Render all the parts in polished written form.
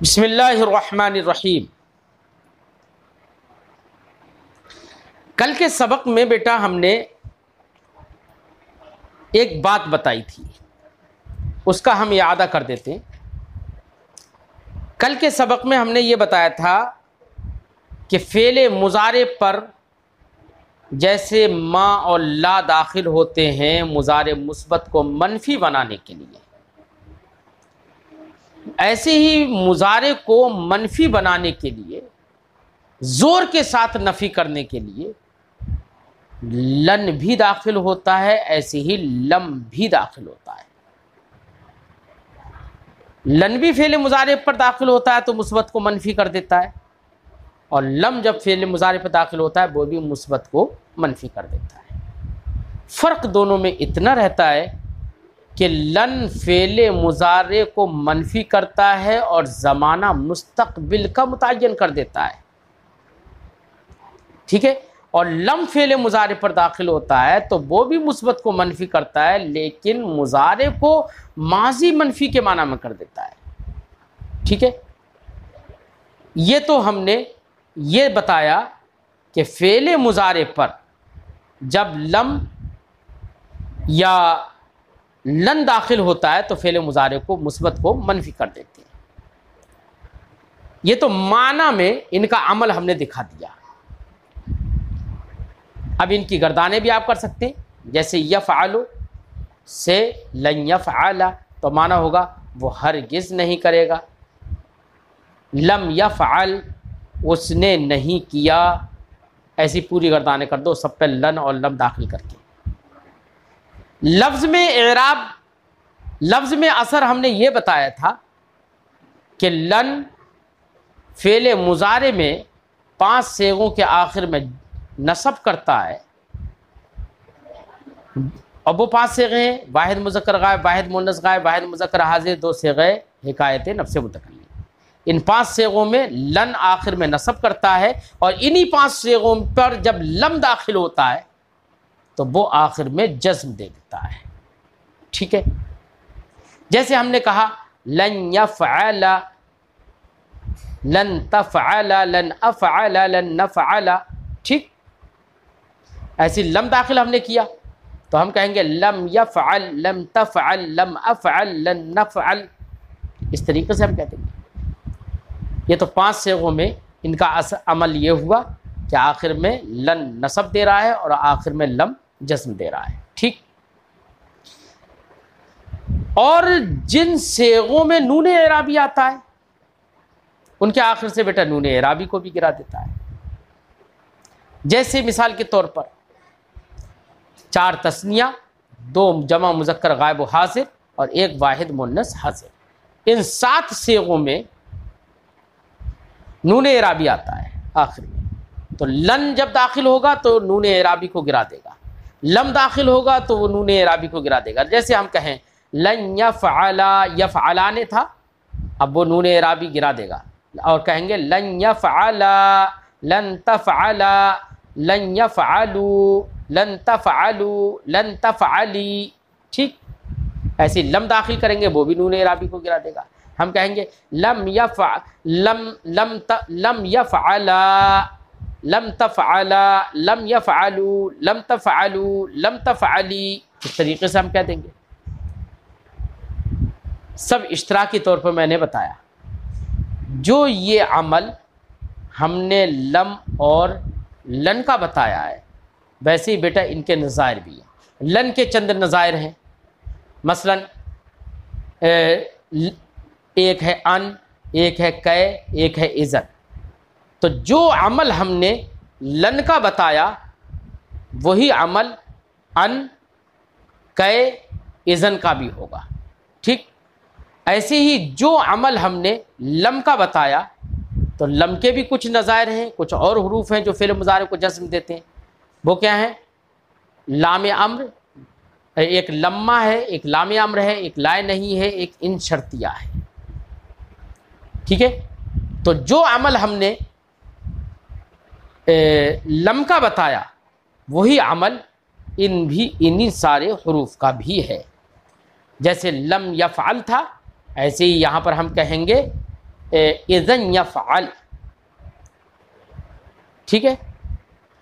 बिस्मिल्लाहिर्रहमानिर्रहीम। कल के सबक में बेटा हमने एक बात बताई थी, उसका हम यादा कर देते हैं। कल के सबक में हमने ये बताया था कि फ़ेले मुज़ारे पर जैसे मा और ला दाखिल होते हैं मुज़ारे मुस्बत को मनफी बनाने के लिए, ऐसे ही मुज़ारे को मनफी बनाने के लिए, ज़ोर के साथ नफ़ी करने के लिए लन भी दाखिल होता है, ऐसे ही लम भी दाखिल होता है। लन भी फ़ेल मुज़ारे पर दाखिल होता है तो मुस्बत को मनफी कर देता है, और लम जब फ़ेल मुज़ारे पर दाखिल होता है वो भी मुस्बत को मनफी कर देता है। फ़र्क दोनों में इतना रहता है कि लन फ़ेल मुज़ारे को मनफी करता है और ज़माना मुस्तक़बिल का मुतय्यन कर देता है, ठीक है। और लम फ़ेल मुज़ारे पर दाखिल होता है तो वो भी मुस्बत को मनफी करता है, लेकिन मुज़ारे को माज़ी मनफी के माना में कर देता है, ठीक है। ये तो हमने ये बताया कि फ़ेल मुज़ारे पर जब लम या लन दाखिल होता है तो फ़ेल मुज़ारे को मुस्बत को मनफी कर देते हैं। ये तो माना में इनका अमल हमने दिखा दिया। अब इनकी गर्दाने भी आप कर सकते हैं, जैसे यफ़अलु से लन यफ़अला तो माना होगा वो हरगिज़ नहीं करेगा। लम यफ़अल उसने नहीं किया, ऐसी पूरी गर्दाने कर दो, सब पे लन और लम दाखिल करके। लफ्ज़ में एराब, लफ्ज़ में असर हमने ये बताया था कि लन फ़ेल मुज़ारे में 5 सेगों के आखिर में नसब करता है, और वो 5 सेगे हैं, वाहिद मुज़क्कर गायब, वाहिद मुन्नस गायब, वाहिद मुज़क्कर हाज़िर, 2 सेगे हिकायत नफ्स मुतकल्लिम। इन 5 सेगों में लन आखिर में नसब करता है, और इन्हीं 5 सेगों पर जब लम दाखिल होता है तो वो आखिर में जज्म दे देता है, ठीक है। जैसे हमने कहा लन यफ़अला, लन तफ़अला, लन अफ़अला, लन नफ़अला, ठीक। ऐसी लम दाखिल हमने किया तो हम कहेंगे लम यफ़अल, लम तफ़अल, लम अफ़अल, लन नफ़अल, इस तरीके से हम कहते हैं। ये तो 5 सेगों में इनका अमल ये हुआ कि आखिर में लन नसब दे रहा है और आखिर में लम जस्म दे रहा है, ठीक। और जिन सेगों में नून एराबी आता है उनके आखिर से बेटा नून एराबी को भी गिरा देता है। जैसे मिसाल के तौर पर 4 तस्निया, 2 जमा मुज़क्कर गायब हाज़िर और 1 वाहिद मुन्नस हाज़िर, इन 7 सेगों में नून एराबी आता है आखिर में, तो लन जब दाखिल होगा तो नून एराबी को गिरा देगा, लम दाखिल होगा तो वो नून एराबी को गिरा देगा। जैसे हम कहें लन यफ़अला, यफ़अला ने था, अब वो नून एराबी गिरा देगा और कहेंगे लन यफ़अला, लन तफ़अला, लन यफ़अलू, लन तफ़अलू, लन तफ़अली, ठीक। ऐसी लम दाखिल करेंगे वो भी नून एराबी को गिरा देगा। हम कहेंगे लम यफ़अला, लम तफ़अला, लम यफ़अलू, लम तफ़अलू, लम तफ़अली, इस तरीके से हम कह देंगे। सब इश्तराकी तौर पर मैंने बताया। जो ये अमल हमने लम और लन का बताया है, वैसे ही बेटा इनके नज़ायर भी हैं। लन के चंद नज़ायर हैं, मसलन एक है अन, एक है कै, एक है इज़न। तो जो अमल हमने लन का बताया वही अमल अन, कै, इज़न का भी होगा, ठीक। ऐसे ही जो अमल हमने लम का बताया तो लम के भी कुछ नज़ायर हैं, कुछ और हुरूफ हैं जो फ़ेल मुज़ारे को जस्म देते हैं। वो क्या हैं? लाम अम्र, एक लम्मा है, एक लाम अम्र है, एक लाए नहीं है, एक इन शर्तिया है, ठीक है। तो जो अमल हमने लम का बताया वही अमल इन्हीं सारे हुरूफ का भी है। जैसे लम यफ़अल था, ऐसे ही यहाँ पर हम कहेंगे इज़न यफ़अल, ठीक है,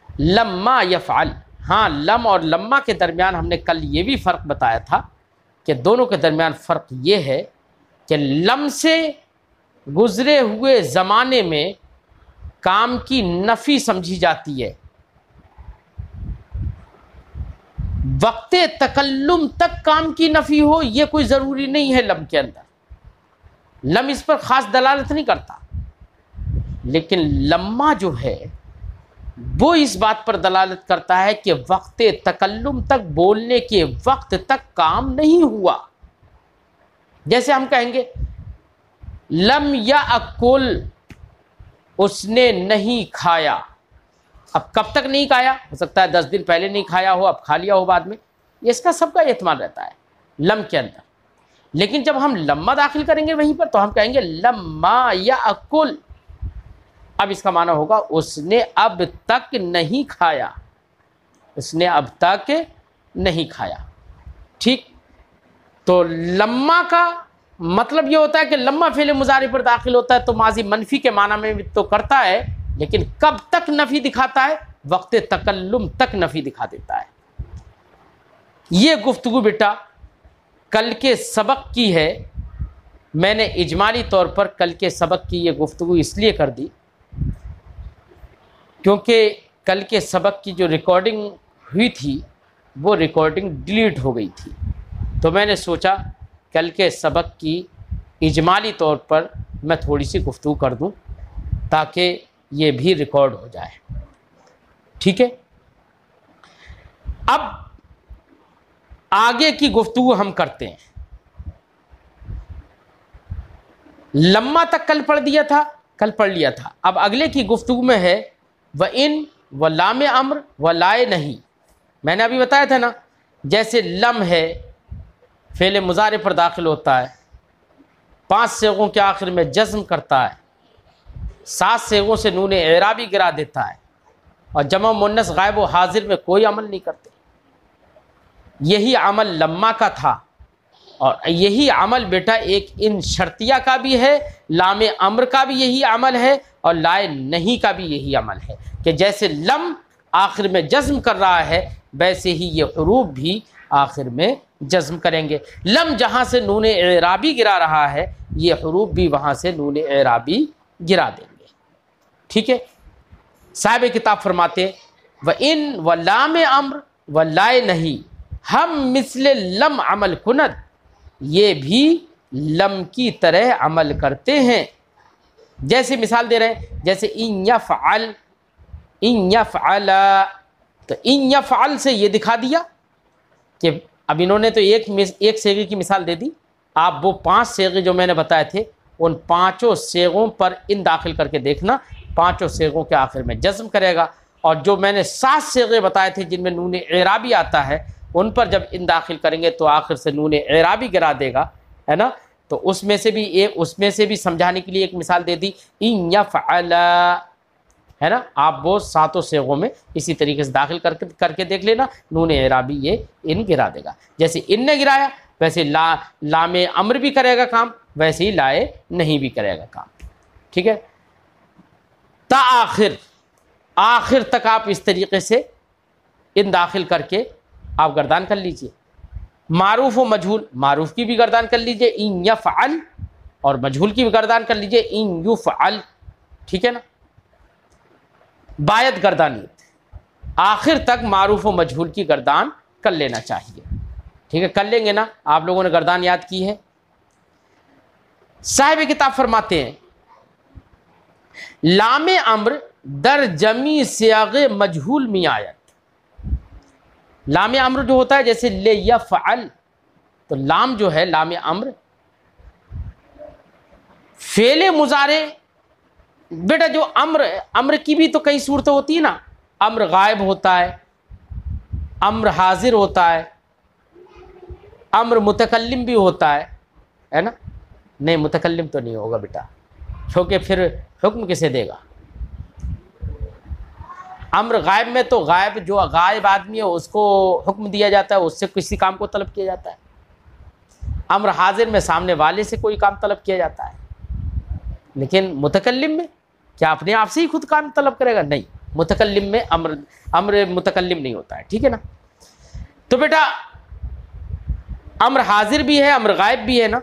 लम्मा यफ़अल। हाँ, लम और लम्मा के दरमियान हमने कल ये भी फ़र्क बताया था कि दोनों के दरमियान फ़र्क ये है कि लम से गुज़रे हुए ज़माने में काम की नफ़ी समझी जाती है, वक्त तकल्लुम तक काम की नफ़ी हो ये कोई ज़रूरी नहीं है। लम के अंदर लम इस पर ख़ास दलालत नहीं करता, लेकिन लम्मा जो है वो इस बात पर दलालत करता है कि वक्त तकल्लुम तक, बोलने के वक्त तक काम नहीं हुआ। जैसे हम कहेंगे लम याकुल, उसने नहीं खाया। अब कब तक नहीं खाया, हो सकता है 10 दिन पहले नहीं खाया हो, अब खा लिया हो बाद में, इसका सबका एहतमाल रहता है लम के अंदर। लेकिन जब हम लम्मा दाखिल करेंगे वहीं पर तो हम कहेंगे लम्मा याकुल। अब इसका माना होगा उसने अब तक नहीं खाया, उसने अब तक नहीं खाया। ठीक, तो लम्मा का मतलब ये होता है कि लम्मा फ़ेल मुज़ारी पर दाखिल होता है तो माजी मनफी के माना में भी तो करता है, लेकिन कब तक नफ़ी दिखाता है, वक्त तकल्लुम तक नफ़ी दिखा देता है। ये गुफ्तगू बेटा कल के सबक की है। मैंने इजमाली तौर पर कल के सबक की ये गुफ्तगू इसलिए कर दी क्योंकि कल के सबक की जो रिकॉर्डिंग हुई थी वो रिकॉर्डिंग डिलीट हो गई थी, तो मैंने सोचा कल के सबक की इजमाली तौर पर मैं थोड़ी सी गुफ्तगू कर दूं ताकि ये भी रिकॉर्ड हो जाए। ठीक है, अब आगे की गुफ्तगू हम करते हैं। लम्मा तक कल पढ़ दिया था, कल पढ़ लिया था। अब अगले की गुफ्तगू में है व इन व लाम अम्र व लाए नहीं। मैंने अभी बताया था ना, जैसे लम है फ़ेल मुज़ारे पर दाखिल होता है, 5 सेगों के आखिर में जज़्म करता है, 7 सेगों से नून एराबी गिरा देता है और जमा मुन्नस गायब व हाजिर में कोई अमल नहीं करते। यही अमल लम्मा का था और यही अमल बेटा एक इन शर्तिया का भी है, लाम अम्र का भी यही अमल है और लाए नहीं का भी यही अमल है कि जैसे लम आखिर में जज़्म कर रहा है वैसे ही ये हुरूफ भी आखिर में जज़्म करेंगे। लम जहाँ से नून एराबी गिरा रहा है ये हुरूफ भी वहाँ से नून एराबी गिरा देंगे। ठीक है, साहिब किताब फरमाते व इन व लाम अम्र व लाए नहीं हम मिसले लम अमल कुनद, ये भी लम की तरह अमल करते हैं। जैसे मिसाल दे रहे हैं, जैसे इन यफ़अल, इन यफ़अला, तो इन यफ़अल से ये दिखा दिया कि अब इन्होंने तो एक सेगे की मिसाल दे दी। आप वो 5 सेगे जो मैंने बताए थे उन 5 सेगों पर इन दाखिल करके देखना, 5 सेगों के आखिर में जज़्म करेगा। और जो मैंने 7 सेगे बताए थे जिनमें नून एराबी आता है उन पर जब इन दाखिल करेंगे तो आखिर से नून एराबी गिरा देगा, है ना। तो उसमें से भी समझाने के लिए एक मिसाल दे दी, इन यफ़अला, है ना। आप वो 7 सेगों में इसी तरीके से दाखिल करके देख लेना, नून एराबी ये इन गिरा देगा। जैसे इन ने गिराया वैसे लाम अम्र भी करेगा काम, वैसे ही लाए नहीं भी करेगा काम। ठीक है, ता आखिर तक आप इस तरीके से इन दाखिल करके आप गर्दान कर लीजिए। मारूफ व मजहूल, मारूफ की भी गर्दान कर लीजिए इन यफ़अल, और मजहूल की भी गर्दान कर लीजिए इन युफ़अल। ठीक है ना, बायत गर्दानियत, आखिर तक मारूफ व मजहूल की गर्दान कर लेना चाहिए। ठीक है, कर लेंगे ना, आप लोगों ने गर्दान याद की है। साहिब किताब फरमाते हैं लाम अम्र दर जमी सियागे मजहूल में आयत। लाम अम्र जो होता है जैसे ले यफ़अल, तो लाम जो है लाम अम्र फ़ेल मुज़ारे बेटा जो अम्र की भी तो कई सूरतें होती है ना, अम्र गायब होता है, अम्र हाजिर होता है, अम्र मुतकल्लिम भी होता है ना। नहीं, मुतकल्लिम तो नहीं होगा बेटा, क्योंकि फिर हुक्म किसे देगा। अम्र गायब में तो गायब जो गायब आदमी है उसको हुक्म दिया जाता है, उससे किसी काम को तलब किया जाता है। अम्र हाजिर में सामने वाले से कोई काम तलब किया जाता है। लेकिन मुतकल्लिम में क्या अपने आप से ही खुद काम तलब करेगा? नहीं, मुतकल्लिम में अम्र मुतकल्लिम नहीं होता है, ठीक है ना। तो बेटा अम्र हाजिर भी है, अम्र गायब भी है ना।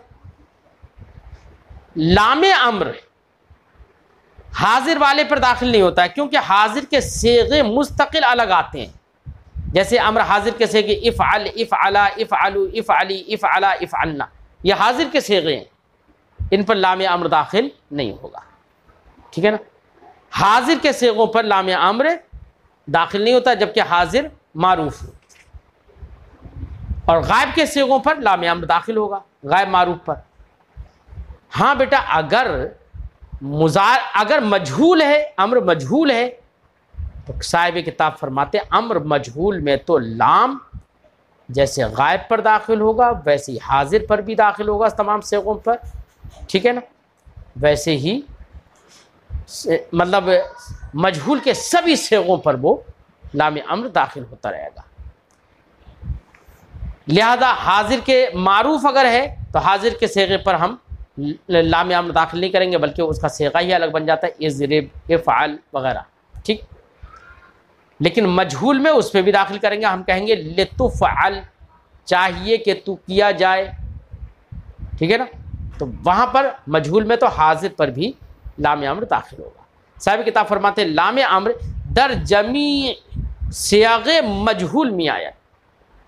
लामे अम्र हाजिर वाले पर दाखिल नहीं होता है, क्योंकि हाजिर के सेगे मुस्तकिल अलग आते हैं। जैसे अम्र हाजिर के सेगे इफ़अल, इफ़अला, इफ़अलु, इफ़अली, इफ़अला, इफ़अलना, ये हाजिर के सेगे हैं, इन पर लामे अम्र दाखिल नहीं होगा, ठीक है ना। हाजिर के सेगों पर लामे अम्र दाखिल नहीं होता, जबकि हाजिर मारूफ हो, और गायब के सेगों पर लामे अम्र दाखिल होगा, गायब मारूफ पर। हाँ बेटा, अगर मजहूल है, अम्र मजहूल है, तो साहिब किताब फरमाते अम्र मजहूल में तो लाम जैसे गायब पर दाखिल होगा वैसे ही हाजिर पर भी दाखिल होगा, तमाम सेगों पर, ठीक है ना। वैसे ही मतलब मजहूल के सभी सेगों पर वो लाम अम्र दाखिल होता रहेगा। लिहाजा हाजिर के मारूफ अगर है तो हाजिर के सेगे पर हम लाम अम्र दाखिल नहीं करेंगे, बल्कि उसका सेगा ही अलग बन जाता है, इज़रिब, इफ़अल वगैरह, ठीक। लेकिन मजहूल में उस पर भी दाखिल करेंगे, हम कहेंगे लितुफ़अल, चाहिए कि तू किया जाए, ठीक है ना। तो वहाँ पर मजहूल में तो हाजिर पर भी लाम अम्र दाखिल होगा। साहिब किताब फरमाते हैं लाम अम्र दर जमी सियागे मजहूल में आया।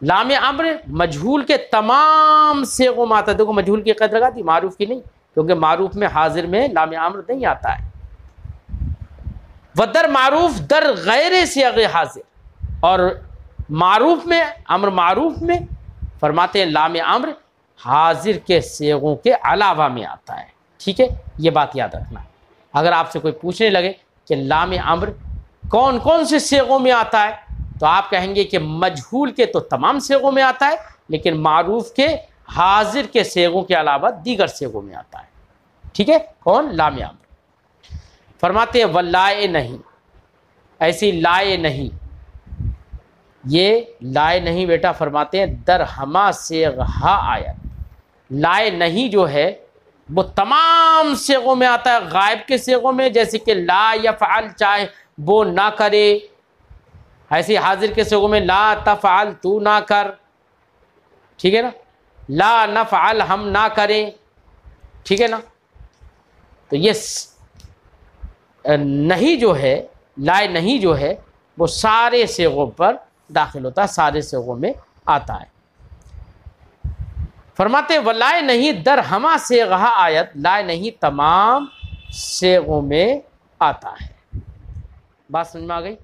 लाम अम्र मजहूल के तमाम सेगों में आता है। देखो मजहूल की क़ैद लगा दी, मारूफ की नहीं, क्योंकि मारूफ में हाजिर में लाम अम्र नहीं आता है। वदर मारूफ दर गैर सियागे हाजिर, और मारूफ में, अम्र मारूफ में फरमाते हैं लाम अम्र हाजिर के सेगों के अलावा में आता है, ठीक है। ये बात याद रखना। अगर आपसे कोई पूछने लगे कि लाम अम्र कौन कौन से सेगों में आता है, तो आप कहेंगे कि मजहूल के तो तमाम सेगों में आता है, लेकिन मारूफ के हाजिर के सेगों के अलावा दीगर सेगों में आता है, ठीक है। कौन? लाम अम्र। फरमाते हैं वल्लाए नहीं, ऐसी लाए नहीं, ये लाए नहीं बेटा फरमाते हैं दर हमा सेगहा आयत। लाए नहीं जो है वो तमाम सेगों में आता है, गायब के सेगों में, जैसे कि ला यफ़अल, चाहे वो ना करे, ऐसे हाजिर के सेगों में ला तफ़अल, तू ना कर, ठीक है ना। ला नफ़अल, हम ना करें, ठीक है ना। तो ये नहीं जो है, लाए नहीं जो है वो सारे सेगों पर दाखिल होता है, सारे सेगों में आता है। फरमाते वलाए नहीं दर हमा सेगहा आयत, लाए नहीं तमाम सेगों में आता है। बात समझ में आ गई?